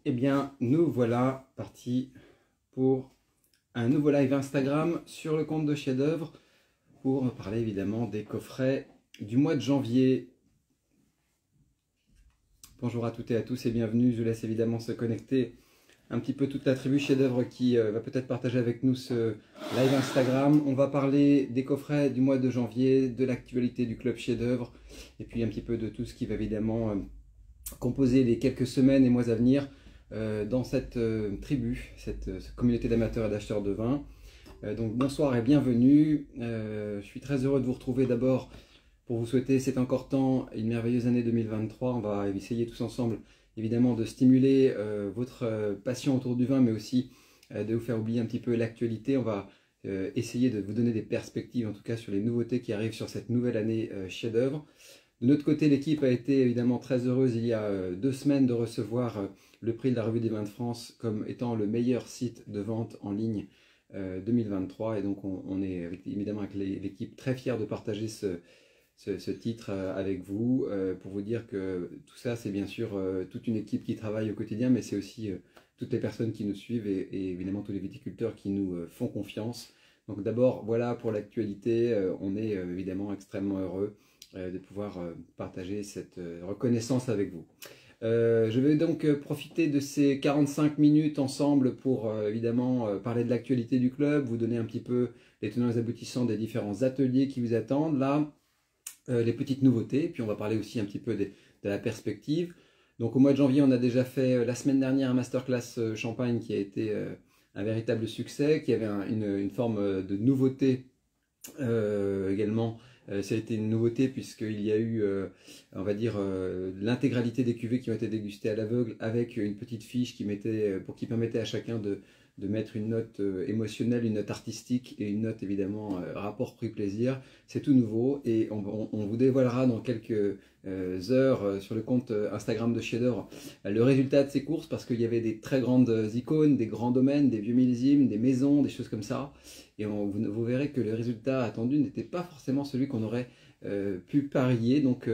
Eh bien, nous voilà partis pour un nouveau live Instagram sur le compte de Chef d'Œuvre pour parler évidemment des coffrets du mois de janvier. Bonjour à toutes et à tous et bienvenue. Je laisse évidemment se connecter un petit peu toute la tribu Chef d'Œuvre qui va peut-être partager avec nous ce live Instagram. On va parler des coffrets du mois de janvier, de l'actualité du club Chef d'Œuvre et puis un petit peu de tout ce qui va évidemment composer les quelques semaines et mois à venir dans cette tribu, cette communauté d'amateurs et d'acheteurs de vin. Donc bonsoir et bienvenue. Je suis très heureux de vous retrouver d'abord pour vous souhaiter, c'est encore temps, une merveilleuse année 2023. On va essayer tous ensemble évidemment de stimuler votre passion autour du vin, mais aussi de vous faire oublier un petit peu l'actualité. On va essayer de vous donner des perspectives en tout cas sur les nouveautés qui arrivent sur cette nouvelle année Chef d'Œuvre. De notre côté, l'équipe a été évidemment très heureuse il y a 2 semaines de recevoir le prix de la Revue des Vins de France comme étant le meilleur site de vente en ligne 2023. Et donc on est évidemment avec l'équipe très fiers de partager ce titre avec vous pour vous dire que tout ça c'est bien sûr toute une équipe qui travaille au quotidien, mais c'est aussi toutes les personnes qui nous suivent et évidemment tous les viticulteurs qui nous font confiance. Donc d'abord voilà pour l'actualité, on est évidemment extrêmement heureux de pouvoir partager cette reconnaissance avec vous. Je vais donc profiter de ces 45 minutes ensemble pour évidemment parler de l'actualité du club, vous donner un petit peu les tenants et les aboutissants des différents ateliers qui vous attendent là, les petites nouveautés, puis on va parler aussi un petit peu de la perspective. Donc au mois de janvier, on a déjà fait la semaine dernière un masterclass champagne qui a été un véritable succès, qui avait une forme de nouveauté également. Ça a été une nouveauté puisqu'il y a eu, on va dire, l'intégralité des cuvées qui ont été dégustées à l'aveugle avec une petite fiche qui permettait à chacun de mettre une note émotionnelle, une note artistique et une note évidemment rapport prix-plaisir. C'est tout nouveau et on vous dévoilera dans quelques heures sur le compte Instagram de Chef d'Œuvre le résultat de ces courses, parce qu'il y avait des très grandes icônes, des grands domaines, des vieux millésimes, des maisons, des choses comme ça. Et vous verrez que le résultat attendu n'était pas forcément celui qu'on aurait pu parier. Donc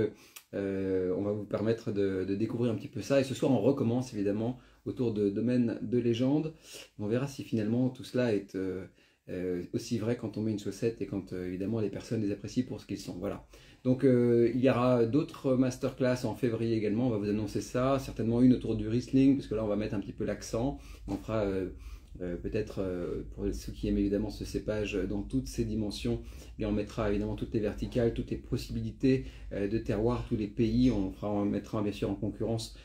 on va vous permettre de découvrir un petit peu ça. Et ce soir, on recommence évidemment autour de domaines de légende. On verra si finalement tout cela est aussi vrai quand on met une chaussette et quand évidemment les personnes les apprécient pour ce qu'ils sont. Voilà. Donc il y aura d'autres masterclass en février également. On va vous annoncer ça. Certainement une autour du Riesling, parce que là on va mettre un petit peu l'accent. On fera peut-être pour ceux qui aiment évidemment ce cépage dans toutes ses dimensions, et on mettra évidemment toutes les verticales, toutes les possibilités de terroir, tous les pays. On mettra bien sûr en concurrence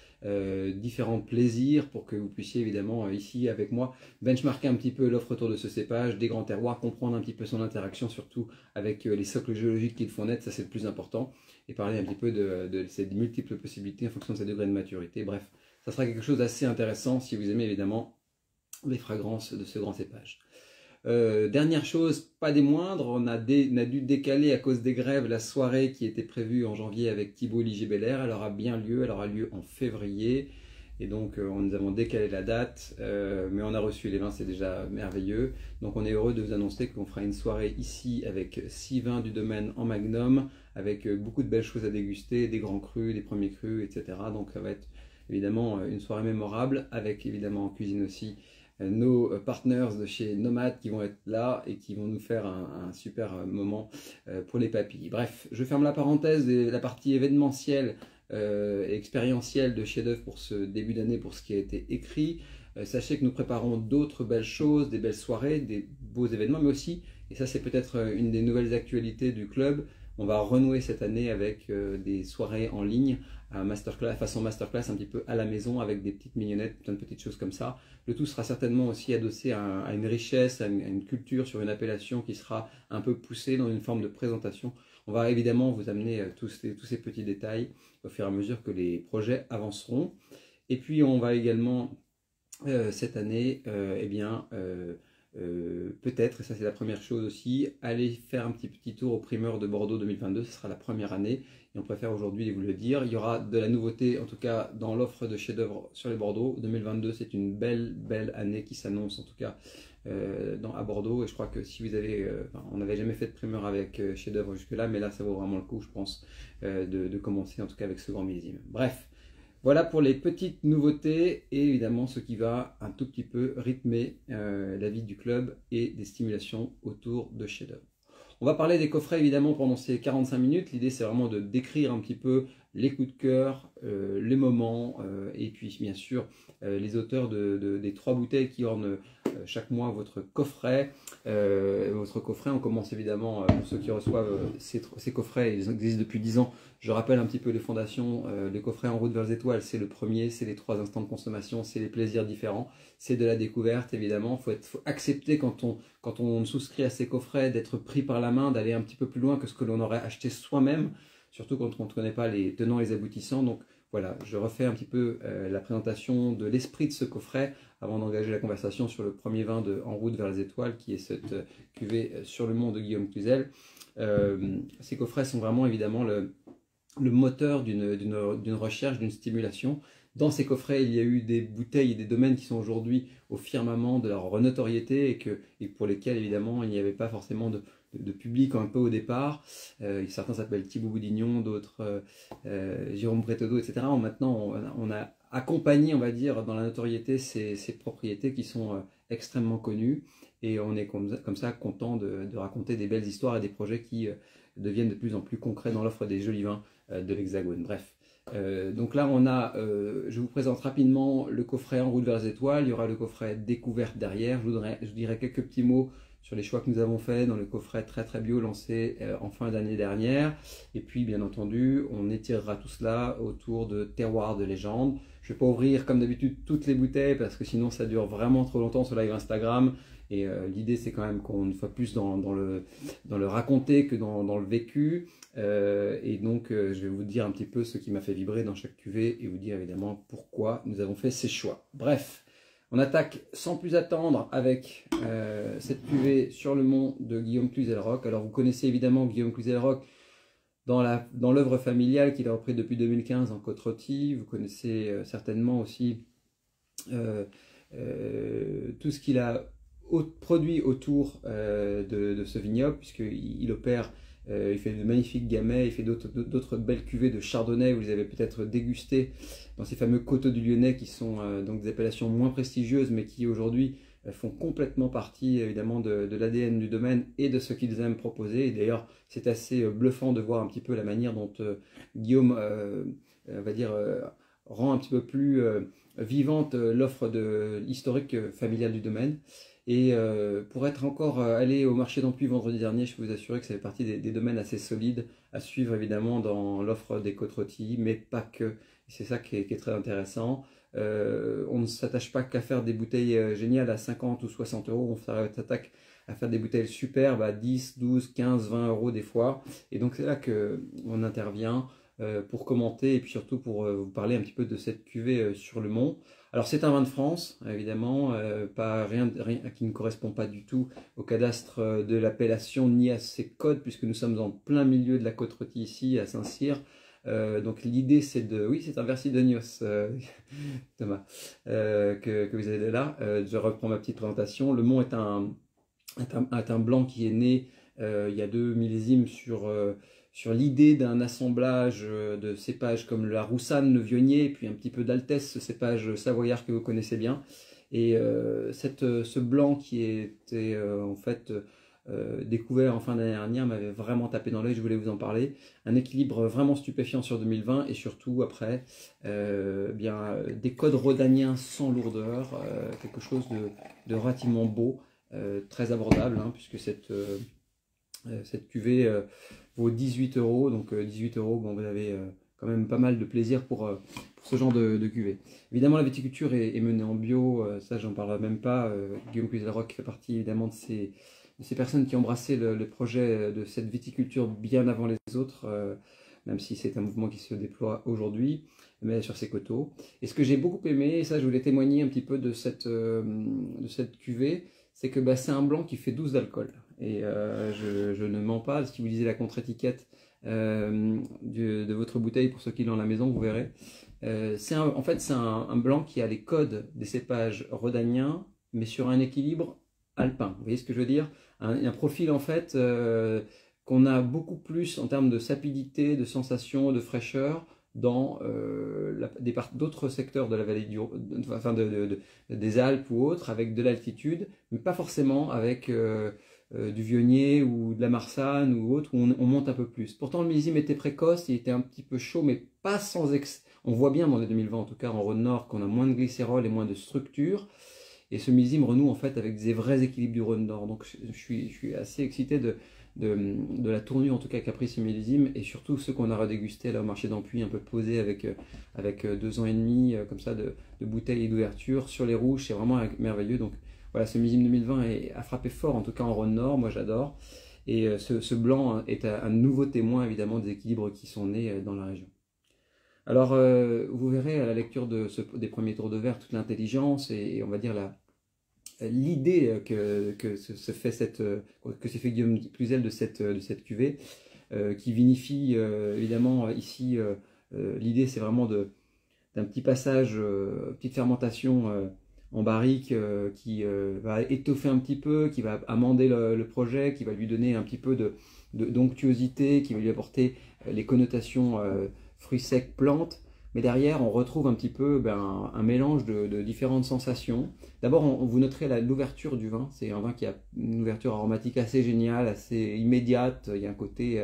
différents plaisirs pour que vous puissiez évidemment ici avec moi benchmarker un petit peu l'offre autour de ce cépage, des grands terroirs, comprendre un petit peu son interaction surtout avec les socles géologiques qui le font naître, ça c'est le plus important, et parler un petit peu de ces multiples possibilités en fonction de ses degrés de maturité. Bref, ça sera quelque chose d'assez intéressant si vous aimez évidemment les fragrances de ce grand cépage. Dernière chose, pas des moindres, on a dû décaler à cause des grèves la soirée qui était prévue en janvier avec Thibaut Ligier-Belair. Elle aura bien lieu, elle aura lieu en février. Et donc nous avons décalé la date, mais on a reçu les vins, c'est déjà merveilleux. Donc on est heureux de vous annoncer qu'on fera une soirée ici avec 6 vins du domaine en magnum, avec beaucoup de belles choses à déguster, des grands crus, des premiers crus, etc. Donc ça va être évidemment une soirée mémorable, avec évidemment en cuisine aussi nos partners de chez Nomad qui vont être là et qui vont nous faire un super moment pour les papilles. Bref, je ferme la parenthèse et la partie événementielle et expérientielle de Chef d'Œuvre pour ce début d'année, pour ce qui a été écrit. Sachez que nous préparons d'autres belles choses, des belles soirées, des beaux événements, mais aussi, et ça c'est peut-être une des nouvelles actualités du club, on va renouer cette année avec des soirées en ligne, façon masterclass un petit peu à la maison, avec des petites mignonnettes, plein de petites choses comme ça. Le tout sera certainement aussi adossé à une richesse, à une culture sur une appellation qui sera un peu poussée dans une forme de présentation. On va évidemment vous amener tous ces petits détails au fur et à mesure que les projets avanceront. Et puis on va également cette année, peut-être, et ça c'est la première chose aussi, aller faire un petit tour au primeur de Bordeaux 2022, ce sera la première année, et on préfère aujourd'hui vous le dire. Il y aura de la nouveauté, en tout cas dans l'offre de Chef d'Œuvre sur les Bordeaux. 2022 c'est une belle année qui s'annonce en tout cas à Bordeaux, et je crois que si vous avez, on n'avait jamais fait de primeur avec Chef d'Œuvre jusque là, mais là ça vaut vraiment le coup je pense de commencer en tout cas avec ce grand millésime. Bref, Voilà pour les petites nouveautés et évidemment ce qui va un tout petit peu rythmer la vie du club et des stimulations autour de chefs-d'œuvre. On va parler des coffrets évidemment pendant ces 45 minutes. L'idée c'est vraiment de décrire un petit peu les coups de cœur, les moments et puis bien sûr les auteurs des 3 bouteilles qui ornent chaque mois votre coffret. On commence évidemment pour ceux qui reçoivent ces coffrets, ils existent depuis 10 ans. Je rappelle un petit peu les fondations, les coffrets en route vers les étoiles, c'est le premier, c'est les 3 instants de consommation, c'est les plaisirs différents, c'est de la découverte évidemment. Il faut accepter quand on souscrit à ces coffrets d'être pris par la main, d'aller un petit peu plus loin que ce que l'on aurait acheté soi-même, surtout quand on ne connaît pas les tenants et les aboutissants. Donc voilà, je refais un petit peu la présentation de l'esprit de ce coffret avant d'engager la conversation sur le premier vin de En route vers les étoiles, qui est cette cuvée Sur le mont de Guillaume Cluzel. Ces coffrets sont vraiment évidemment le moteur d'une recherche, d'une stimulation. Dans ces coffrets, il y a eu des bouteilles et des domaines qui sont aujourd'hui au firmament de leur notoriété et pour lesquels, évidemment, il n'y avait pas forcément de public un peu au départ. Certains s'appellent Thibaut Boudignon, d'autres Jérôme Bretodeau, etc. Maintenant, on a accompagné, on va dire, dans la notoriété ces propriétés qui sont extrêmement connues et on est comme ça content de raconter des belles histoires et des projets qui deviennent de plus en plus concrets dans l'offre des jolis vins de l'Hexagone. Bref. Donc là, je vous présente rapidement le coffret En route vers les étoiles. Il y aura le coffret découverte derrière. Je dirai quelques petits mots sur les choix que nous avons faits dans le coffret très très bio lancé en fin d'année dernière. Et puis, bien entendu, on étirera tout cela autour de terroirs de légende. Je ne vais pas ouvrir comme d'habitude toutes les bouteilles parce que sinon ça dure vraiment trop longtemps sur live Instagram. Et l'idée, c'est quand même qu'on soit plus dans le raconter que dans le vécu. Et donc, je vais vous dire un petit peu ce qui m'a fait vibrer dans chaque cuvée et vous dire évidemment pourquoi nous avons fait ces choix. Bref, on attaque sans plus attendre avec cette cuvée Sur le mont de Guillaume Cluzel-Roch. Alors, vous connaissez évidemment Guillaume Cluzel-Roch dans l'œuvre familiale qu'il a repris depuis 2015 en côte-rôtie. Vous connaissez certainement aussi tout ce qu'il a produit autour de ce vignoble, puisqu'il opère, il fait de magnifiques gamay, il fait d'autres belles cuvées de chardonnay, vous les avez peut-être dégustées dans ces fameux coteaux du Lyonnais qui sont donc des appellations moins prestigieuses mais qui aujourd'hui font complètement partie évidemment de l'ADN du domaine et de ce qu'ils aiment proposer. Et d'ailleurs c'est assez bluffant de voir un petit peu la manière dont Guillaume va dire rend un petit peu plus vivante l'offre historique familiale du domaine. Et pour être encore allé au marché d'Ampuis vendredi dernier, je peux vous assurer que ça fait partie des domaines assez solides à suivre évidemment dans l'offre des côtes-rôties, mais pas que. C'est ça qui est très intéressant. On ne s'attache pas qu'à faire des bouteilles géniales à 50 ou 60 euros, on s'attaque à faire des bouteilles superbes à 10, 12, 15, 20 euros des fois. Et donc c'est là qu'on intervient pour commenter et puis surtout pour vous parler un petit peu de cette cuvée Sur le mont. Alors c'est un vin de France, évidemment, rien qui ne correspond pas du tout au cadastre de l'appellation ni à ses codes, puisque nous sommes en plein milieu de la côte-rôtie ici, à Saint-Cyr. Donc l'idée c'est oui, c'est un Versidonios, Thomas, que vous avez là. Je reprends ma petite présentation. Le Mont est un blanc qui est né il y a 2 millésimes sur l'idée d'un assemblage de cépages comme la Roussanne, le Viognier, et puis un petit peu d'Altesse, ce cépage savoyard que vous connaissez bien. Et ce blanc qui était en fait découvert en fin d'année dernière m'avait vraiment tapé dans l'œil, je voulais vous en parler. Un équilibre vraiment stupéfiant sur 2020 et surtout après des codes rhodaniens sans lourdeur, quelque chose de relativement beau, très abordable, hein, puisque cette cuvée vaut 18 euros, donc 18 euros, bon, vous avez quand même pas mal de plaisir pour ce genre de cuvée. Évidemment, la viticulture est menée en bio, ça j'en parlerai même pas. Guillaume Cluzel-Roch fait partie évidemment de ces personnes qui ont embrassé le projet de cette viticulture bien avant les autres, même si c'est un mouvement qui se déploie aujourd'hui, mais sur ces coteaux. Et ce que j'ai beaucoup aimé, et ça je voulais témoigner un petit peu de cette cuvée, c'est que c'est un blanc qui fait 12 d'alcool. Et je ne mens pas, si vous lisez la contre-étiquette de votre bouteille, pour ceux qui l'ont à la maison, vous verrez. En fait, c'est un blanc qui a les codes des cépages rhodaniens, mais sur un équilibre alpin. Vous voyez ce que je veux dire? Un profil en fait qu'on a beaucoup plus en termes de sapidité, de sensation, de fraîcheur dans d'autres secteurs de la vallée enfin des Alpes ou autres, avec de l'altitude, mais pas forcément avec du Vionnier ou de la Marsanne ou autre, où on monte un peu plus. Pourtant, le millésime était précoce, il était un petit peu chaud, mais pas sans excès. On voit bien dans les 2020, en tout cas en Rhône-Nord, qu'on a moins de glycérol et moins de structure. Et ce millésime renoue en fait avec des vrais équilibres du Rhône-Nord. Donc je suis assez excité de la tournure en tout cas qu'a pris ce millésime, et surtout ceux qu'on a redégustés là au marché d'Ampuis, un peu posé avec 2 ans et demi comme ça de bouteilles et d'ouverture sur les rouges, c'est vraiment merveilleux. Donc voilà, ce millésime 2020 a frappé fort en tout cas en Rhône-Nord, moi j'adore. Et ce blanc est un nouveau témoin évidemment des équilibres qui sont nés dans la région. Alors, vous verrez à la lecture des premiers tours de verre toute l'intelligence et on va dire l'idée que se fait Guillaume Cluzel de cette cuvée, qui vinifie évidemment ici. L'idée c'est vraiment d'un petit passage, petite fermentation en barrique qui va étoffer un petit peu, qui va amender le projet, qui va lui donner un petit peu d'onctuosité, qui va lui apporter les connotations fruits secs, plantes, mais derrière on retrouve un petit peu un mélange de différentes sensations. D'abord vous noterez l'ouverture du vin, c'est un vin qui a une ouverture aromatique assez géniale, assez immédiate, il y a un côté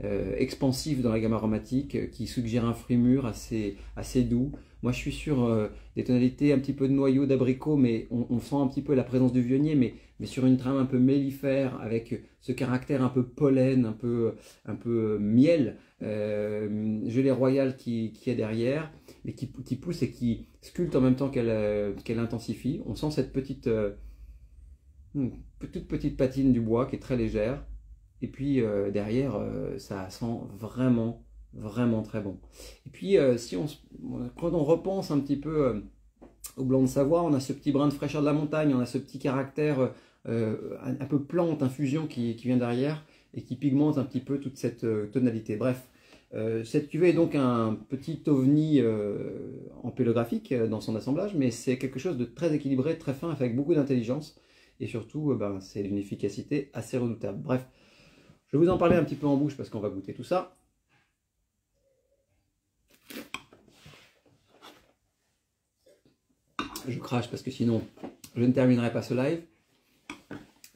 expansif dans la gamme aromatique qui suggère un fruit mûr assez doux. Moi je suis sur des tonalités un petit peu de noyau, d'abricot, mais on sent un petit peu la présence du vionnier, mais sur une trame un peu mellifère, avec ce caractère un peu pollen, un peu miel, gelée royale qui est derrière, et qui pousse et qui sculpte en même temps qu'elle intensifie. On sent cette toute petite patine du bois qui est très légère. Et puis derrière, ça sent vraiment, vraiment très bon. Et puis quand on repense un petit peu au blanc de Savoie, on a ce petit brin de fraîcheur de la montagne, on a ce petit caractère un peu plante, infusion qui vient derrière et qui pigmente un petit peu toute cette tonalité. Bref, cette cuvée est donc un petit ovni ampélographique dans son assemblage, mais c'est quelque chose de très équilibré, très fin, avec beaucoup d'intelligence. Et surtout, c'est d'une efficacité assez redoutable. Bref, je vais vous en parler un petit peu en bouche parce qu'on va goûter tout ça. Je crache parce que sinon je ne terminerai pas ce live.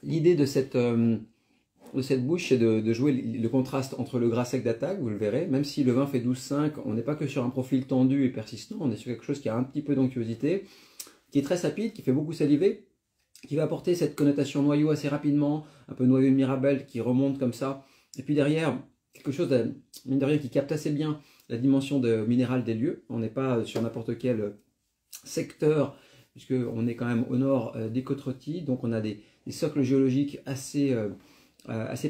L'idée de cette bouche, c'est de jouer le contraste entre le gras sec d'attaque, vous le verrez, même si le vin fait 12,5, on n'est pas que sur un profil tendu et persistant, on est sur quelque chose qui a un petit peu d'onctuosité, qui est très sapide, qui fait beaucoup saliver, qui va apporter cette connotation noyau assez rapidement, un peu noyau de Mirabelle qui remonte comme ça, et puis derrière, quelque chose mine de rien qui capte assez bien la dimension minérale des lieux. On n'est pas sur n'importe quel secteur, puisqu'on est quand même au nord des Côtes-Rôties, donc on a des socles géologiques assez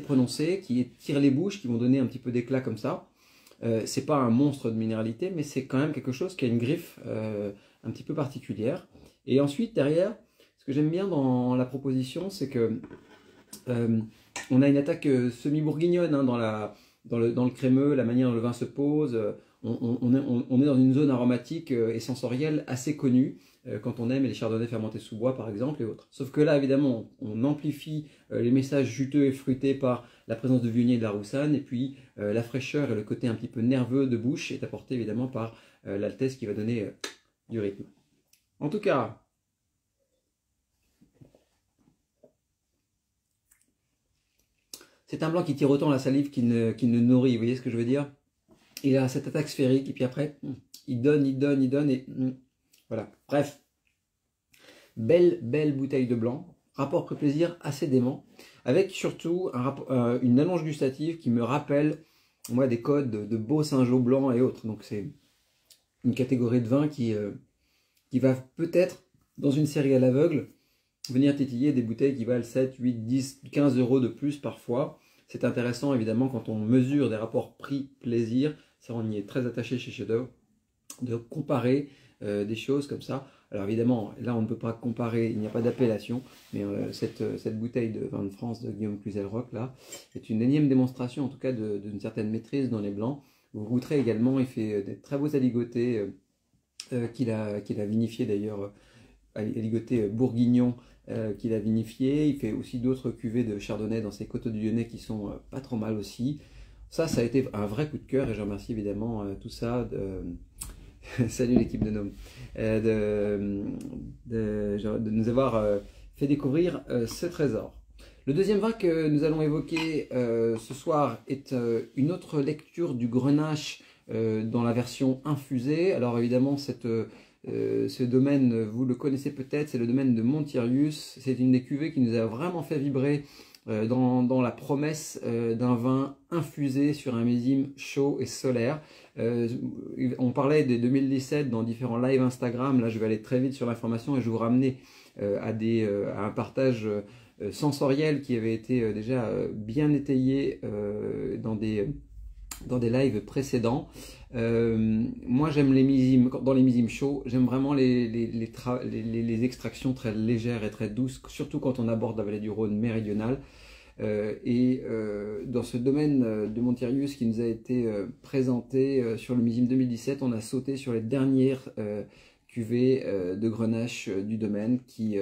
prononcés, qui tirent les bouches, qui vont donner un petit peu d'éclat comme ça. C'est pas un monstre de minéralité, mais c'est quand même quelque chose qui a une griffe un petit peu particulière. Et ensuite, derrière, ce que j'aime bien dans la proposition, c'est que on a une attaque semi-bourguignonne dans le crémeux, la manière dont le vin se pose. On est dans une zone aromatique et sensorielle assez connue quand on aime les chardonnays fermentés sous bois par exemple et autres. Sauf que là évidemment on amplifie les messages juteux et fruités par la présence de Viognier et de la Roussanne, et puis la fraîcheur et le côté un petit peu nerveux de bouche est apporté évidemment par l'altesse qui va donner du rythme. En tout cas, c'est un blanc qui tire autant la salive qu'il ne nourrit, vous voyez ce que je veux dire? Il a cette attaque sphérique, et puis après, il donne, et voilà. Bref, belle bouteille de blanc, rapport prix-plaisir assez dément, avec surtout une allonge gustative qui me rappelle, moi, des codes de Beau Saint-Jean blanc et autres. Donc c'est une catégorie de vin qui va peut-être, dans une série à l'aveugle, venir titiller des bouteilles qui valent 7, 8, 10, 15 euros de plus parfois. C'est intéressant évidemment quand on mesure des rapports prix-plaisir, ça on y est très attaché chez Chef-d'œuvre, de comparer des choses comme ça. Alors évidemment, là on ne peut pas comparer, il n'y a pas d'appellation, mais cette bouteille de vin de France de Guillaume Cluzel-Roch là, est une énième démonstration en tout cas d'une certaine maîtrise dans les blancs. Vous goûterez également, il fait des très beaux aligotés qu'il a vinifié d'ailleurs, aligoté bourguignon qu'il a vinifié. Il fait aussi d'autres cuvées de chardonnay dans ses Côtes du Lyonnais qui sont pas trop mal aussi. Ça a été un vrai coup de cœur et je remercie évidemment tout ça. Salut l'équipe de Gnome. De nous avoir fait découvrir ce trésor. Le deuxième vin que nous allons évoquer ce soir est une autre lecture du Grenache dans la version infusée. Alors évidemment, ce domaine, vous le connaissez peut-être, c'est le domaine de Montirius. C'est une des cuvées qui nous a vraiment fait vibrer dans la promesse d'un vin infusé sur un millésime chaud et solaire. On parlait de 2017 dans différents lives Instagram. Là, je vais aller très vite sur l'information et je vais vous ramener à un partage sensoriel qui avait été déjà bien étayé dans des lives précédents. Moi j'aime les millésimes, dans les millésimes chauds, j'aime vraiment les extractions très légères et très douces, surtout quand on aborde la vallée du Rhône méridionale. Dans ce domaine de Montirius qui nous a été présenté sur le millésime 2017, on a sauté sur les dernières cuvées de Grenache du domaine qui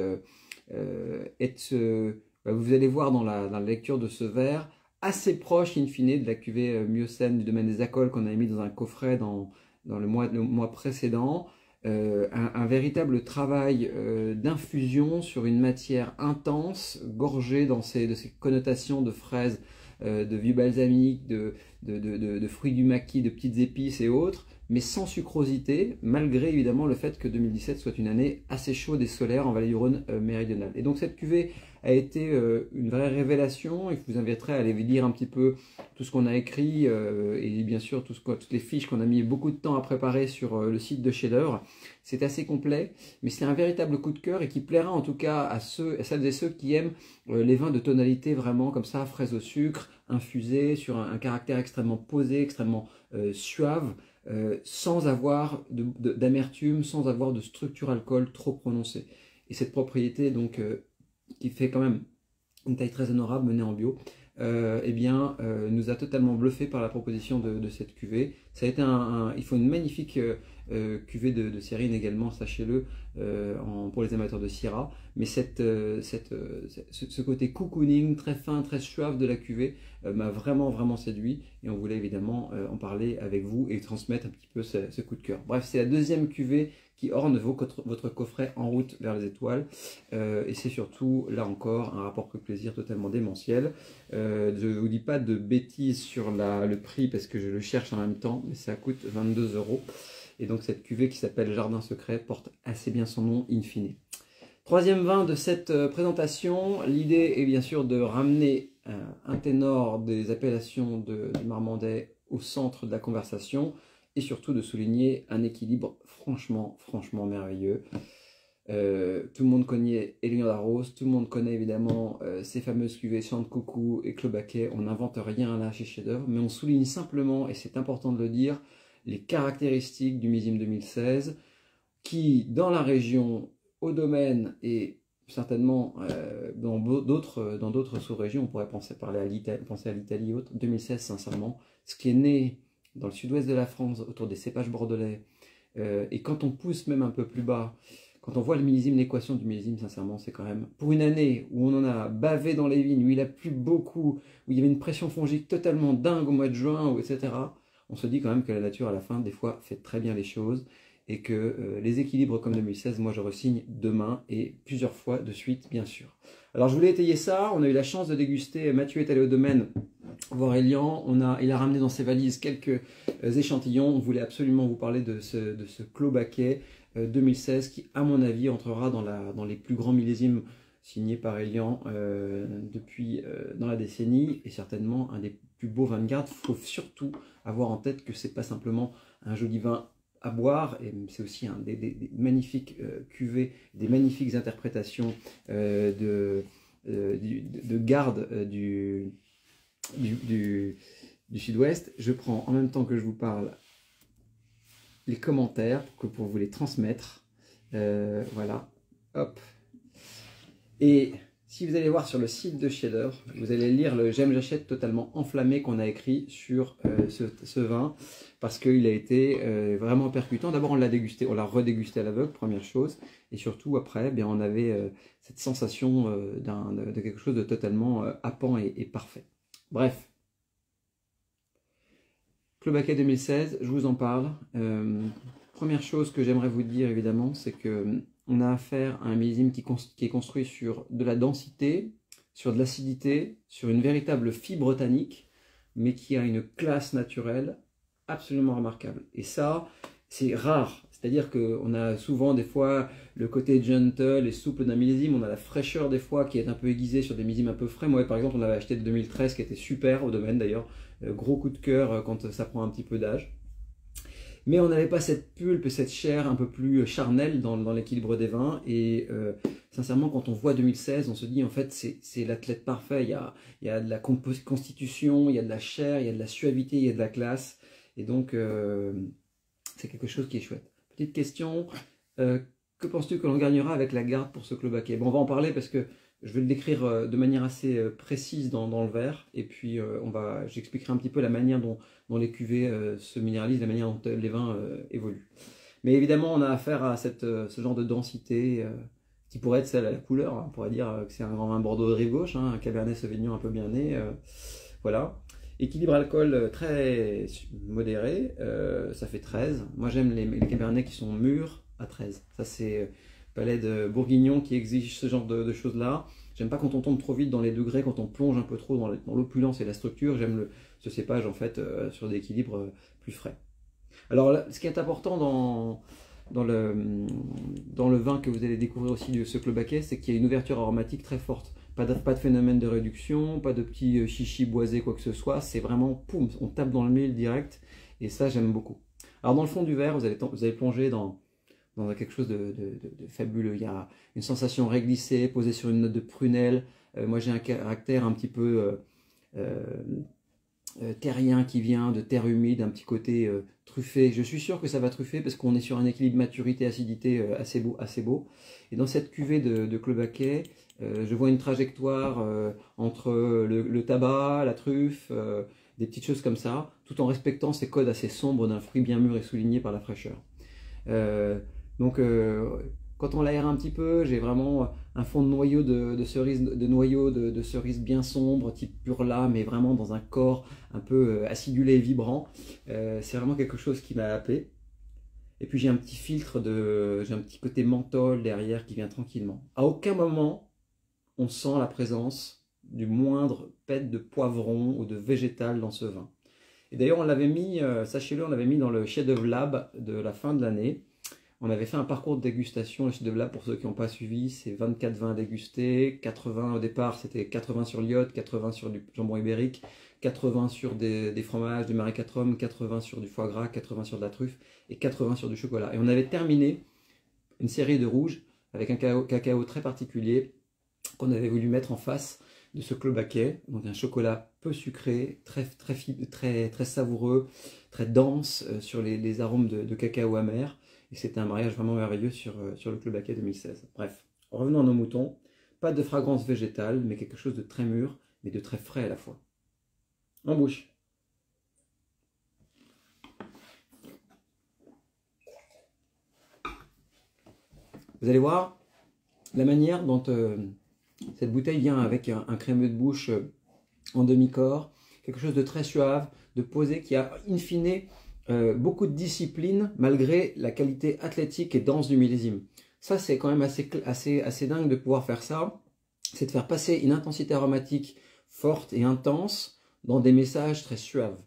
vous allez voir dans la lecture de ce verre, assez proche in fine de la cuvée Miocène du domaine des Acoles qu'on avait mis dans un coffret dans le mois précédent. Un véritable travail d'infusion sur une matière intense, gorgée de ces connotations de fraises, de vieux balsamiques, de fruits du maquis, de petites épices et autres, mais sans sucrosité, malgré évidemment le fait que 2017 soit une année assez chaude et solaire en vallée du Rhône méridionale. Et donc cette cuvée a été une vraie révélation et je vous inviterai à aller lire un petit peu tout ce qu'on a écrit et bien sûr toutes les fiches qu'on a mis beaucoup de temps à préparer sur le site de Chez d'Œuvre. C'est assez complet, mais c'est un véritable coup de cœur et qui plaira en tout cas à celles et ceux qui aiment les vins de tonalité vraiment comme ça, fraise au sucre, infusés, sur un caractère extrêmement posé, extrêmement suave, sans avoir d'amertume, sans avoir de structure alcool trop prononcée. Et cette propriété donc qui fait quand même une taille très honorable menée en bio, nous a totalement bluffé par la proposition de cette cuvée. Ça a été il faut une magnifique cuvée de Sérine également, sachez-le, pour les amateurs de Syrah. Mais ce côté cocooning très fin, très suave de la cuvée m'a vraiment séduit et on voulait évidemment en parler avec vous et transmettre un petit peu ce coup de cœur. Bref, c'est la deuxième cuvée qui orne votre coffret en route vers les étoiles et c'est surtout là encore un rapport prix-plaisir totalement démentiel. Je ne vous dis pas de bêtises sur le prix parce que je le cherche en même temps, mais ça coûte 22 €. Et donc cette cuvée qui s'appelle Jardin Secret porte assez bien son nom in fine. Troisième vin de cette présentation, l'idée est bien sûr de ramener un ténor des appellations du Marmandais au centre de la conversation et surtout de souligner un équilibre franchement merveilleux. Tout le monde connaît Élian d'Arros, tout le monde connaît évidemment ces fameuses cuvées Chant de Coucou et Clos Baquet. On n'invente rien là chez Chez d'Œuvre, mais on souligne simplement, et c'est important de le dire, les caractéristiques du millésime 2016 qui, dans la région, au domaine et certainement dans d'autres sous-régions, on pourrait penser à l'Italie et autres, 2016 sincèrement, ce qui est né dans le sud-ouest de la France autour des cépages bordelais, et quand on pousse même un peu plus bas, quand on voit le millésime, l'équation du millésime, sincèrement, c'est quand même, pour une année où on en a bavé dans les vignes, où il a plu beaucoup, où il y avait une pression fongique totalement dingue au mois de juin, etc., on se dit quand même que la nature, à la fin, des fois, fait très bien les choses, et que les équilibres comme 2016, moi je resigne demain, et plusieurs fois de suite, bien sûr. Alors je voulais étayer ça, on a eu la chance de déguster, Mathieu est allé au domaine voir Élian, il a ramené dans ses valises quelques échantillons, on voulait absolument vous parler de ce Clos Baquet 2016 qui, à mon avis, entrera dans les plus grands millésimes signés par Élian dans la décennie, et certainement un des plus beaux vins de garde. Il faut surtout avoir en tête que c'est pas simplement un joli vin à boire, et c'est aussi des magnifiques cuvées, des magnifiques interprétations de garde du sud-ouest. Je prends en même temps que je vous parle les commentaires pour vous les transmettre. Voilà, hop. Et si vous allez voir sur le site de Chez d'Œuvre, vous allez lire le j'aime j'achète totalement enflammé qu'on a écrit sur ce vin, parce qu'il a été vraiment percutant. D'abord on l'a dégusté, on l'a redégusté à l'aveugle, première chose, et surtout après, bien, on avait cette sensation de quelque chose de totalement happant et parfait. Bref, Clobaquet 2016, je vous en parle. Première chose que j'aimerais vous dire évidemment, c'est que on a affaire à un millésime qui est construit sur de la densité, sur de l'acidité, sur une véritable fibre tannique, mais qui a une classe naturelle absolument remarquable. Et ça, c'est rare. C'est-à-dire qu'on a souvent des fois le côté gentle et souple d'un millésime, on a la fraîcheur des fois qui est un peu aiguisée sur des millésimes un peu frais. Moi par exemple on avait acheté de 2013 qui était super au domaine d'ailleurs, gros coup de cœur quand ça prend un petit peu d'âge. Mais on n'avait pas cette pulpe et cette chair un peu plus charnelle dans l'équilibre des vins. Et sincèrement, quand on voit 2016, on se dit en fait c'est l'athlète parfait. Il y a de la constitution, il y a de la chair, il y a de la suavité, il y a de la classe. Et donc c'est quelque chose qui est chouette. Petite question, que penses-tu que l'on gagnera avec la garde pour ce Clobaquet? Bon, on va en parler parce que je vais le décrire de manière assez précise dans le verre. Et puis j'expliquerai un petit peu la manière dont les cuvées se minéralisent, la manière dont les vins évoluent. Mais évidemment, on a affaire à ce genre de densité qui pourrait être celle à la couleur. Hein. On pourrait dire que c'est un grand vin Bordeaux de rive gauche, hein, un Cabernet Sauvignon un peu bien né. Voilà. Équilibre alcool très modéré, ça fait 13. Moi j'aime les cabernets qui sont mûrs à 13. Ça c'est palais de Bourguignon qui exige ce genre de choses-là. J'aime pas quand on tombe trop vite dans les degrés, quand on plonge un peu trop dans l'opulence et la structure. J'aime ce cépage en fait sur des équilibres plus frais. Alors là, ce qui est important dans le vin que vous allez découvrir aussi de ce Clobaquet, c'est qu'il y a une ouverture aromatique très forte. Pas de phénomène de réduction, pas de petits chichis boisés, quoi que ce soit. C'est vraiment, poum, on tape dans le mille direct. Et ça, j'aime beaucoup. Alors, dans le fond du verre, vous allez plonger dans quelque chose de fabuleux. Il y a une sensation réglissée, posée sur une note de prunelle. Moi, j'ai un caractère un petit peu terrien qui vient de terre humide, un petit côté truffé. Je suis sûr que ça va truffer parce qu'on est sur un équilibre maturité-acidité assez beau. Et dans cette cuvée de Clobaquet, je vois une trajectoire entre le tabac, la truffe, des petites choses comme ça, tout en respectant ces codes assez sombres d'un fruit bien mûr et souligné par la fraîcheur. Quand on l'aère un petit peu, j'ai vraiment un fond de noyau de cerise bien sombre, type Burla, mais vraiment dans un corps un peu acidulé et vibrant. C'est vraiment quelque chose qui m'a happé. Et puis j'ai un petit filtre j'ai un petit côté menthol derrière qui vient tranquillement. À aucun moment on sent la présence du moindre pet de poivron ou de végétal dans ce vin. Et d'ailleurs on l'avait mis, sachez-le, on l'avait mis dans le chef-d'œuvre lab de la fin de l'année. On avait fait un parcours de dégustation, le chef-d'œuvre lab pour ceux qui n'ont pas suivi, c'est 24 vins dégustés, 80 au départ, c'était 80 sur l'iode, 80 sur du jambon ibérique, 80 sur des fromages, du marais 4 hommes, 80 sur du foie gras, 80 sur de la truffe et 80 sur du chocolat. Et on avait terminé une série de rouges avec un cacao très particulier qu'on avait voulu mettre en face de ce Clobaquet, donc un chocolat peu sucré, très savoureux, très dense sur les arômes de cacao amer. Et c'était un mariage vraiment merveilleux sur le Clobaquet 2016. Bref, revenons à nos moutons. Pas de fragrance végétale, mais quelque chose de très mûr, mais de très frais à la fois. En bouche. Vous allez voir la manière dont cette bouteille vient avec un crémeux de bouche en demi-corps, quelque chose de très suave, de posé, qui a in fine beaucoup de discipline malgré la qualité athlétique et dense du millésime. Ça, c'est quand même assez dingue de pouvoir faire ça. C'est de faire passer une intensité aromatique forte et intense dans des messages très suaves.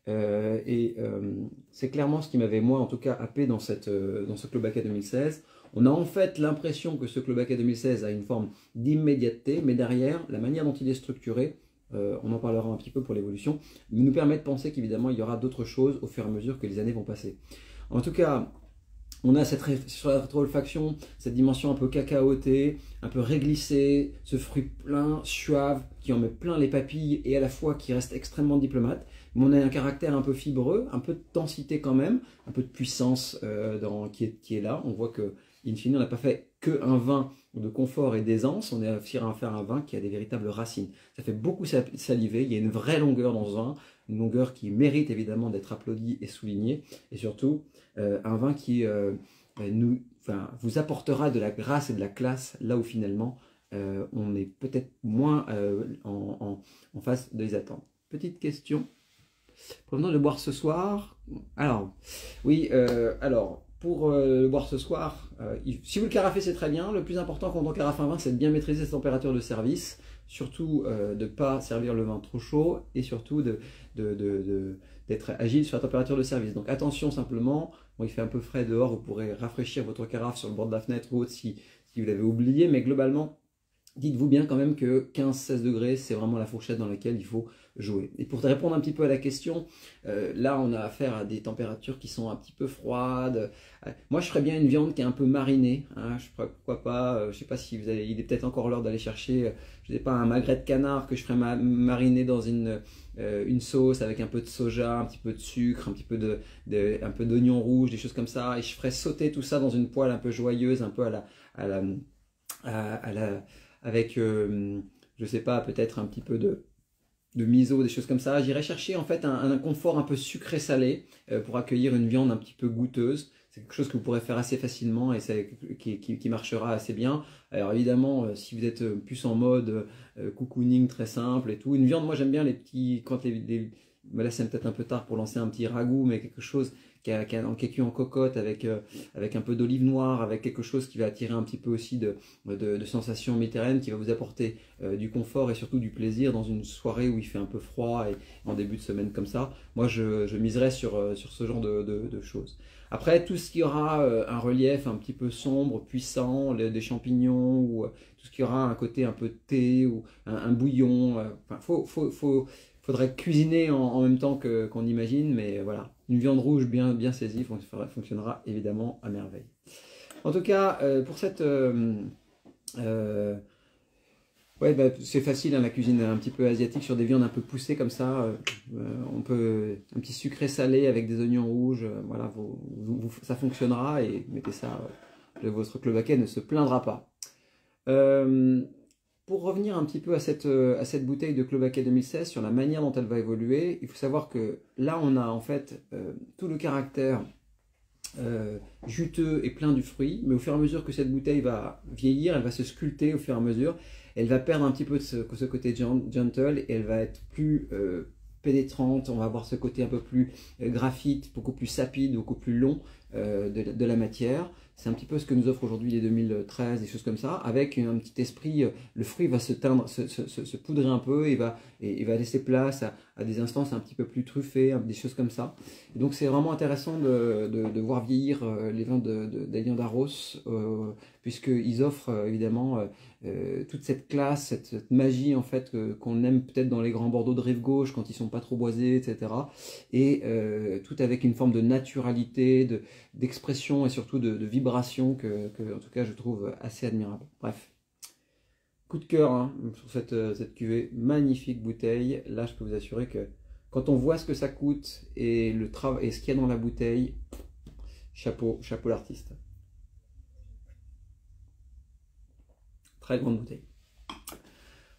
C'est clairement ce qui m'avait, moi en tout cas, happé dans ce Clobaquet 2016. On a en fait l'impression que ce Clobaquet 2016 a une forme d'immédiateté, mais derrière, la manière dont il est structuré, on en parlera un petit peu pour l'évolution, nous permet de penser qu'évidemment il y aura d'autres choses au fur et à mesure que les années vont passer. En tout cas, on a sur la rétro-olfaction, cette dimension un peu cacaotée, un peu réglissée, ce fruit plein, suave, qui en met plein les papilles et à la fois qui reste extrêmement diplomate. Mais on a un caractère un peu fibreux, un peu de densité quand même, un peu de puissance qui est là. On voit que, in fine, on n'a pas fait qu'un vin de confort et d'aisance, on est à faire un vin qui a des véritables racines. Ça fait beaucoup saliver, il y a une vraie longueur dans ce vin, une longueur qui mérite évidemment d'être applaudie et soulignée, et surtout un vin qui vous apportera de la grâce et de la classe là où finalement on est peut-être moins en face de les attendre. Petite question, Provenant de boire ce soir, alors, oui, alors, pour le boire ce soir, si vous le carafez, c'est très bien. Le plus important quand on carafe un vin, c'est de bien maîtriser sa température de service. Surtout de ne pas servir le vin trop chaud et surtout d'être agile sur la température de service. Donc attention simplement, bon, il fait un peu frais dehors, vous pourrez rafraîchir votre carafe sur le bord de la fenêtre ou autre si vous l'avez oublié, mais globalement, dites-vous bien quand même que 15-16 degrés, c'est vraiment la fourchette dans laquelle il faut jouer. Et pour te répondre un petit peu à la question, là on a affaire à des températures qui sont un petit peu froides. Moi je ferais bien une viande qui est un peu marinée, hein, pourquoi pas, je sais pas si vous avez, il est peut-être encore l'heure d'aller chercher, je sais pas, un magret de canard que je ferais mariner dans une sauce avec un peu de soja, un petit peu de sucre, un petit peu un peu d'oignon rouge, des choses comme ça, et je ferais sauter tout ça dans une poêle un peu joyeuse, un peu avec, je sais pas, peut-être un petit peu de miso, des choses comme ça. J'irai chercher en fait un confort un peu sucré-salé pour accueillir une viande un petit peu goûteuse. C'est quelque chose que vous pourrez faire assez facilement et qui marchera assez bien. Alors évidemment, si vous êtes plus en mode cocooning très simple et tout, une viande, moi j'aime bien les petits, là c'est peut-être un peu tard pour lancer un petit ragoût, mais quelque chose qui est cuit en cocotte avec un peu d'olive noire, avec quelque chose qui va attirer un petit peu aussi de sensations méditerranéennes, qui va vous apporter du confort et surtout du plaisir dans une soirée où il fait un peu froid et en début de semaine comme ça. Moi je miserais sur ce genre de choses. Après, tout ce qui aura un relief un petit peu sombre, puissant, des champignons, ou tout ce qui aura un côté un peu de thé, ou un bouillon, faudrait cuisiner en même temps qu'on imagine, mais voilà. Une viande rouge bien saisie fonctionnera évidemment à merveille. En tout cas, pour cette... ouais, bah, c'est facile, hein, la cuisine un petit peu asiatique sur des viandes un peu poussées comme ça. On peut un petit sucré salé avec des oignons rouges, voilà, ça fonctionnera et mettez ça. Votre club baquet ne se plaindra pas. Pour revenir un petit peu à cette bouteille de Clos Baquet 2016, sur la manière dont elle va évoluer, il faut savoir que là on a en fait tout le caractère juteux et plein du fruit, mais au fur et à mesure que cette bouteille va vieillir, elle va se sculpter au fur et à mesure, elle va perdre un petit peu de ce côté gentle et elle va être plus pénétrante, on va avoir ce côté un peu plus graphite, beaucoup plus sapide, beaucoup plus long de la matière. C'est un petit peu ce que nous offre aujourd'hui les 2013, des choses comme ça, avec un petit esprit, le fruit va se teindre, se poudrer un peu et va laisser place à des instances un petit peu plus truffées, des choses comme ça. Et donc c'est vraiment intéressant de voir vieillir les vins d'Aillian d'Arros, puisqu'ils offrent évidemment toute cette classe, cette magie en fait qu'on aime peut-être dans les grands Bordeaux de rive gauche quand ils sont pas trop boisés, etc. Et tout avec une forme de naturalité, d'expression et surtout de vibration que en tout cas je trouve assez admirable. Bref, coup de cœur hein, sur cette cuvée, magnifique bouteille. Là je peux vous assurer que quand on voit ce que ça coûte et le travail et ce qu'il y a dans la bouteille, chapeau l'artiste. Très grande bouteille.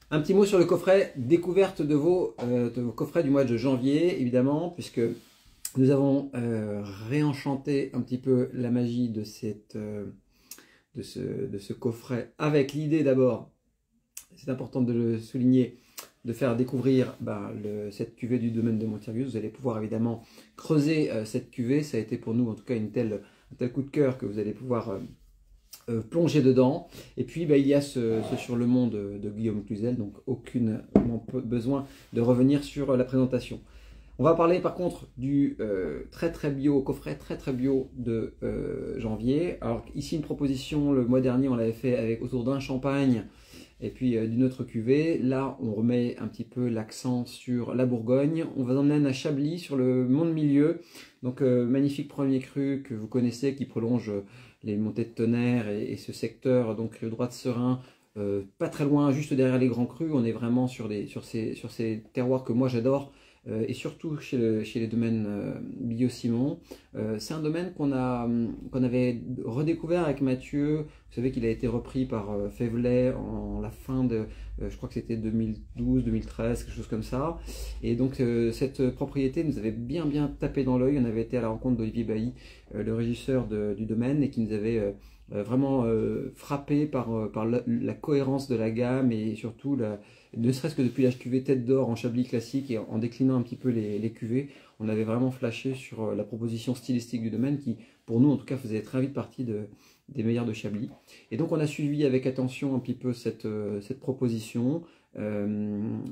Un petit mot sur le coffret, découverte de vos coffrets du mois de janvier, évidemment, puisque nous avons réenchanté un petit peu la magie de ce coffret, avec l'idée d'abord, c'est important de le souligner, de faire découvrir cette cuvée du domaine de Montirius. Vous allez pouvoir évidemment creuser cette cuvée, ça a été pour nous en tout cas un tel coup de cœur que vous allez pouvoir plonger dedans. Et puis il y a ce sur le monde de Guillaume Cluzel, donc aucun besoin de revenir sur la présentation. On va parler par contre du très bio, coffret très bio de janvier. Alors ici une proposition, le mois dernier on l'avait fait autour d'un champagne et puis d'une autre cuvée. Là on remet un petit peu l'accent sur la Bourgogne. On va emmener à Chablis sur le Monde Milieu. Donc magnifique premier cru que vous connaissez qui prolonge les montées de Tonnerre et ce secteur, donc le droit de Serein, pas très loin, juste derrière les grands crus. On est vraiment sur ces terroirs que moi j'adore. Et surtout chez les domaines Biot-Simon. C'est un domaine qu'on avait redécouvert avec Mathieu. Vous savez qu'il a été repris par Faivelet en la fin de, je crois que c'était 2012-2013, quelque chose comme ça. Et donc cette propriété nous avait bien tapé dans l'œil. On avait été à la rencontre d'Olivier Bailly, le régisseur du domaine, et qui nous avait vraiment frappé par la cohérence de la gamme et surtout ne serait-ce que depuis la cuvée Tête d'Or en Chablis classique et en déclinant un petit peu les cuvées, on avait vraiment flashé sur la proposition stylistique du domaine qui, pour nous en tout cas, faisait très vite partie des meilleurs de Chablis. Et donc on a suivi avec attention un petit peu cette proposition.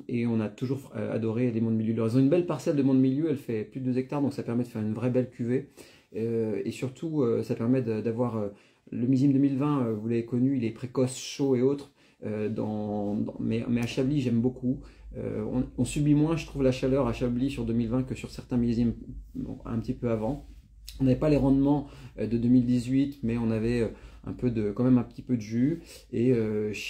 Et on a toujours adoré les monts de milieu. Ils ont une belle parcelle de monts de milieu, elle fait plus de 2 hectares, donc ça permet de faire une vraie belle cuvée. Et surtout, ça permet d'avoir le millésime 2020, vous l'avez connu, il est précoce, chaud et autres. Mais à Chablis, j'aime beaucoup. On subit moins, je trouve, la chaleur à Chablis sur 2020 que sur certains millésimes un petit peu avant. On n'avait pas les rendements de 2018, mais on avait quand même un petit peu de jus. Et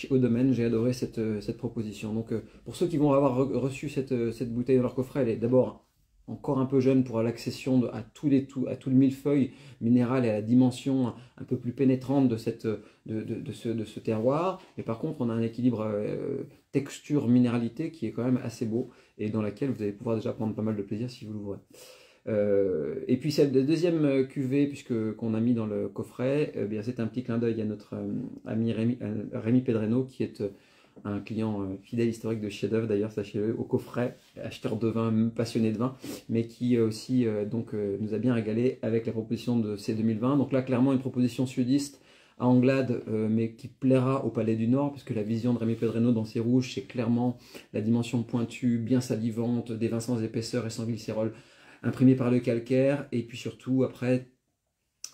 au domaine, j'ai adoré cette proposition. Donc, pour ceux qui vont avoir reçu cette bouteille dans leur coffret, elle est d'abord encore un peu jeune pour l'accession à tout le millefeuille minéral et à la dimension un peu plus pénétrante de ce terroir. Mais par contre, on a un équilibre texture-minéralité qui est quand même assez beau et dans laquelle vous allez pouvoir déjà prendre pas mal de plaisir si vous l'ouvrez. Et puis cette deuxième cuvée qu'on a mis dans le coffret, c'est un petit clin d'œil à notre ami Rémi Pedreno, qui est un client fidèle historique de Chef d'Œuvre, d'ailleurs, sachez-le, au coffret, acheteur de vin, passionné de vin, mais qui aussi nous a bien régalé avec la proposition de ces 2020. Donc là, clairement, une proposition sudiste à Anglade, mais qui plaira au Palais du Nord, puisque la vision de Rémi Pedreno dans ses rouges, c'est clairement la dimension pointue, bien salivante, des vins sans épaisseur et sans glycérol, imprimés par le calcaire, et puis surtout, après,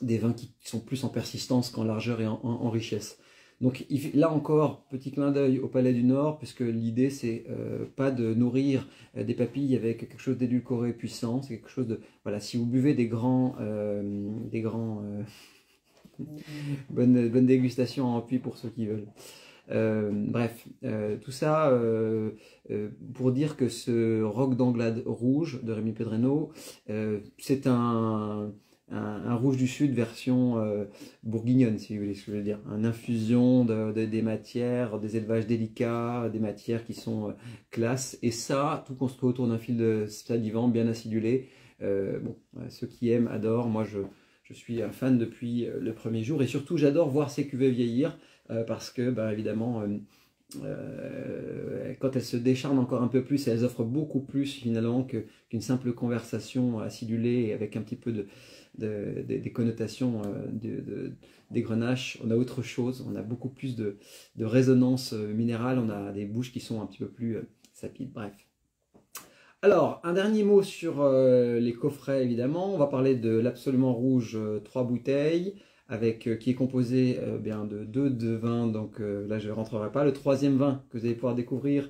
des vins qui sont plus en persistance qu'en largeur et en richesse. Donc là encore, petit clin d'œil au Palais du Nord, puisque l'idée c'est pas de nourrir des papilles avec quelque chose d'édulcoré puissant, c'est quelque chose de... Voilà, si vous buvez des grands bonne dégustation en appui pour ceux qui veulent. Bref, tout ça pour dire que ce Roc d'Anglade rouge de Rémi Pedreno, c'est un rouge du sud version bourguignonne, si vous voulez ce que je veux dire. Une infusion des matières, des élevages délicats, des matières qui sont classe. Et ça, tout construit autour d'un fil de salivant bien acidulé. Ceux qui aiment adorent. Moi, je suis un fan depuis le premier jour. Et surtout, j'adore voir ces cuvées vieillir parce que, évidemment, quand elles se décharnent encore un peu plus, elles offrent beaucoup plus finalement qu'une simple conversation acidulée avec un petit peu des connotations des grenaches. On a autre chose, on a beaucoup plus de résonance minérale, on a des bouches qui sont un petit peu plus sapides, bref. Alors, un dernier mot sur les coffrets, évidemment. On va parler de l'Absolument Rouge 3 bouteilles, qui est composé de 2 vins, donc là je ne rentrerai pas. Le troisième vin que vous allez pouvoir découvrir,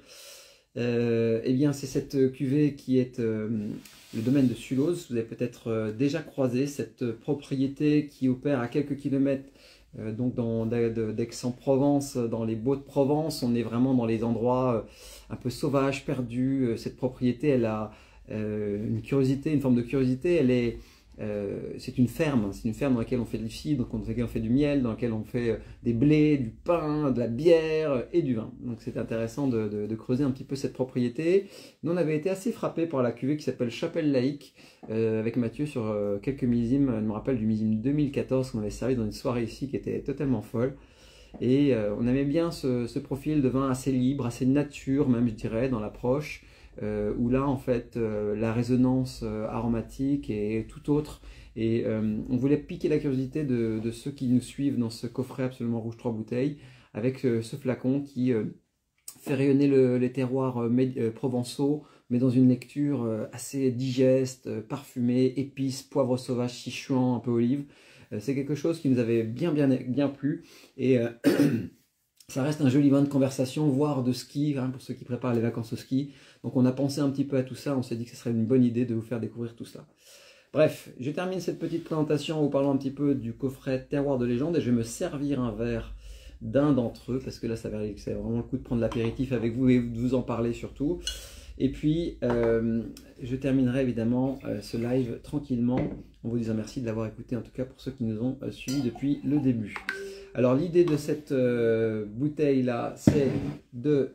c'est cette cuvée qui est le domaine de Sulose. Vous avez peut-être déjà croisé cette propriété qui opère à quelques kilomètres, donc d'Aix-en-Provence, dans les Baux de Provence. On est vraiment dans les endroits un peu sauvages, perdus. Cette propriété, elle a une curiosité, une forme de curiosité. C'est une ferme dans laquelle on fait du cidre, dans laquelle on fait du miel, dans laquelle on fait des blés, du pain, de la bière et du vin. Donc c'est intéressant de creuser un petit peu cette propriété. Nous on avait été assez frappés par la cuvée qui s'appelle Chapelle Laïque avec Mathieu sur quelques millésimes. Je me rappelle du millésime 2014 qu'on avait servi dans une soirée ici qui était totalement folle. Et on aimait bien ce profil de vin assez libre, assez nature même je dirais dans l'approche. Où là en fait la résonance aromatique est tout autre et on voulait piquer la curiosité de ceux qui nous suivent dans ce coffret Absolument Rouge 3 bouteilles avec ce flacon qui fait rayonner les terroirs provençaux mais dans une lecture assez digeste, parfumée, épices, poivre sauvage, Sichuan, un peu olive. C'est quelque chose qui nous avait bien plu et ça reste un joli vin de conversation, voire de ski, hein, pour ceux qui préparent les vacances au ski. Donc on a pensé un petit peu à tout ça, on s'est dit que ce serait une bonne idée de vous faire découvrir tout ça. Bref, je termine cette petite présentation en vous parlant un petit peu du coffret Terroir de légende et je vais me servir un verre d'un d'entre eux, parce que là ça va vraiment le coup de prendre l'apéritif avec vous et de vous en parler surtout. Et puis, je terminerai évidemment ce live tranquillement en vous disant merci de l'avoir écouté, en tout cas pour ceux qui nous ont suivis depuis le début. Alors l'idée de cette bouteille là, c'est de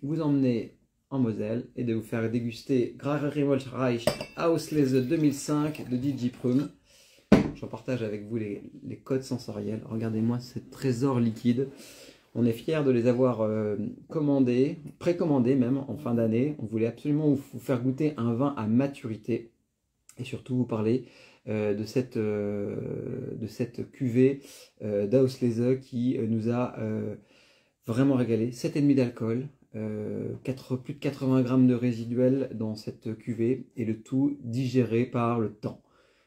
vous emmener en Moselle et de vous faire déguster Grarerie Reich Auslese 2005 de DJ Prum. J'en partage avec vous les codes sensoriels. Regardez-moi ce trésor liquide. On est fiers de les avoir commandés, précommandés même en fin d'année. On voulait absolument vous faire goûter un vin à maturité et surtout vous parler de cette cuvée d'Auslese qui nous a vraiment régalé. 7,5 d'alcool, plus de 80 grammes de résiduel dans cette cuvée et le tout digéré par le temps.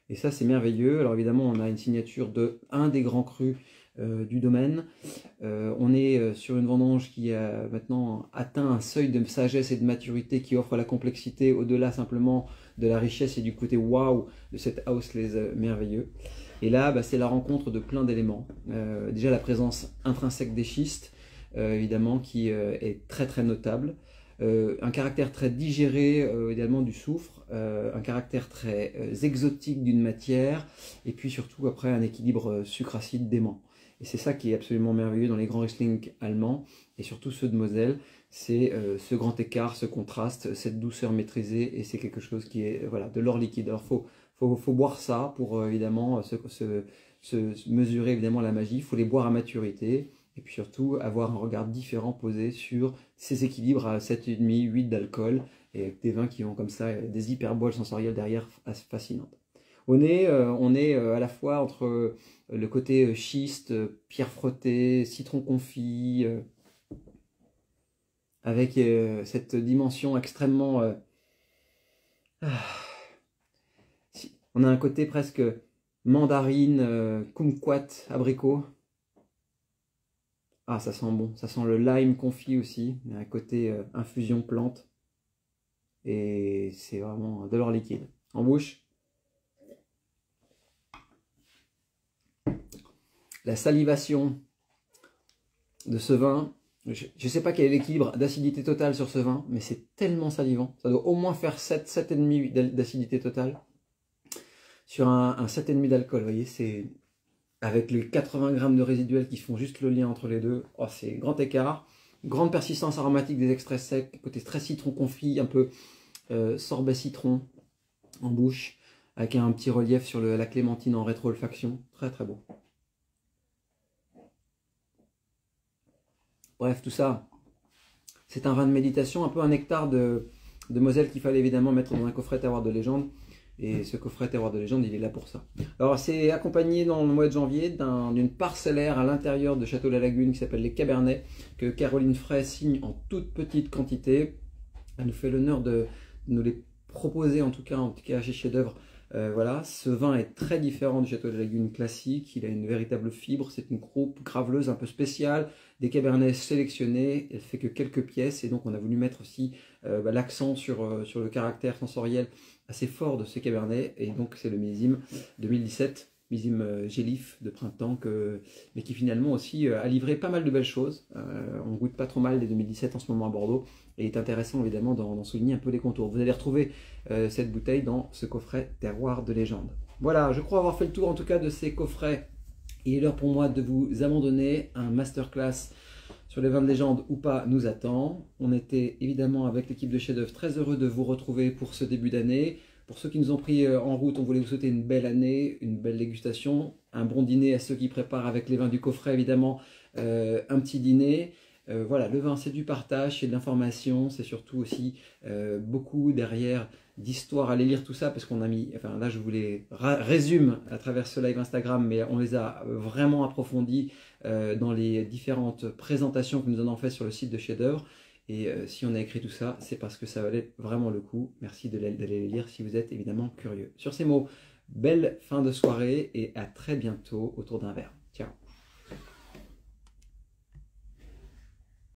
Et ça c'est merveilleux. Alors évidemment on a une signature de un des grands crus du domaine. On est sur une vendange qui a maintenant atteint un seuil de sagesse et de maturité qui offre la complexité au-delà simplement de la richesse et du côté waouh de cette Auslese merveilleux. Et là, c'est la rencontre de plein d'éléments. Déjà la présence intrinsèque des schistes, évidemment, qui est très très notable. Un caractère très digéré également du soufre, un caractère très exotique d'une matière, et puis surtout après un équilibre sucre-acide dément. Et c'est ça qui est absolument merveilleux dans les grands Riesling allemands, et surtout ceux de Moselle, c'est ce grand écart, ce contraste, cette douceur maîtrisée, et c'est quelque chose qui est voilà, de l'or liquide. Alors faut boire ça pour évidemment mesurer évidemment la magie, il faut les boire à maturité, et puis surtout avoir un regard différent posé sur ces équilibres à 7,5, 8 d'alcool, et avec des vins qui ont comme ça des hyperboles sensorielles derrière fascinantes. On est à la fois entre le côté schiste, pierre frottée, citron confit, avec cette dimension extrêmement... on a un côté presque mandarine, kumquat, abricot. Ah, ça sent bon, ça sent le lime confit aussi, il y a un côté infusion plante. Et c'est vraiment de l'or liquide. En bouche, la salivation de ce vin, je ne sais pas quel est l'équilibre d'acidité totale sur ce vin, mais c'est tellement salivant. Ça doit au moins faire 7,5 d'acidité totale sur un 7,5 d'alcool. Vous voyez, c'est avec les 80 grammes de résiduel qui font juste le lien entre les deux. Oh, c'est grand écart. Grande persistance aromatique des extraits secs, côté très citron confit, un peu sorbet citron en bouche, avec un petit relief sur la clémentine en rétro-olfaction. Très très beau. Bref, tout ça, c'est un vin de méditation, un peu un nectar de Moselle qu'il fallait évidemment mettre dans un coffret terroir de légende. Et ce coffret terroir de légende, il est là pour ça. Alors, c'est accompagné dans le mois de janvier d'une parcellaire à l'intérieur de Château-la-Lagune qui s'appelle les Cabernets, que Caroline Fray signe en toute petite quantité. Elle nous fait l'honneur de nous les proposer, en tout cas chez Chef d'Œuvre. Voilà, ce vin est très différent du Château de la Lagune classique, il a une véritable fibre, c'est une croupe graveleuse un peu spéciale, des cabernets sélectionnés, elle fait que quelques pièces et donc on a voulu mettre aussi l'accent sur le caractère sensoriel assez fort de ces cabernets et donc c'est le millésime 2017, millésime Gélif de printemps, mais qui finalement aussi a livré pas mal de belles choses. On goûte pas trop mal les 2017 en ce moment à Bordeaux et il est intéressant évidemment d'en souligner un peu les contours. Vous allez retrouver cette bouteille dans ce coffret terroir de légende. Voilà, je crois avoir fait le tour en tout cas de ces coffrets. Il est l'heure pour moi de vous abandonner. Un masterclass sur les vins de légende ou pas nous attend. On était évidemment avec l'équipe de Chef d'Œuvre très heureux de vous retrouver pour ce début d'année. Pour ceux qui nous ont pris en route, on voulait vous souhaiter une belle année, une belle dégustation, un bon dîner à ceux qui préparent avec les vins du coffret évidemment, un petit dîner. Voilà, le vin c'est du partage, c'est de l'information, c'est surtout aussi beaucoup derrière d'histoire. Allez lire tout ça parce qu'on a mis, enfin là je vous les résume à travers ce live Instagram, mais on les a vraiment approfondis dans les différentes présentations que nous en avons fait sur le site de Chef d'Œuvre. Et si on a écrit tout ça, c'est parce que ça valait vraiment le coup. Merci d'aller les lire si vous êtes évidemment curieux. Sur ces mots, belle fin de soirée et à très bientôt autour d'un verre.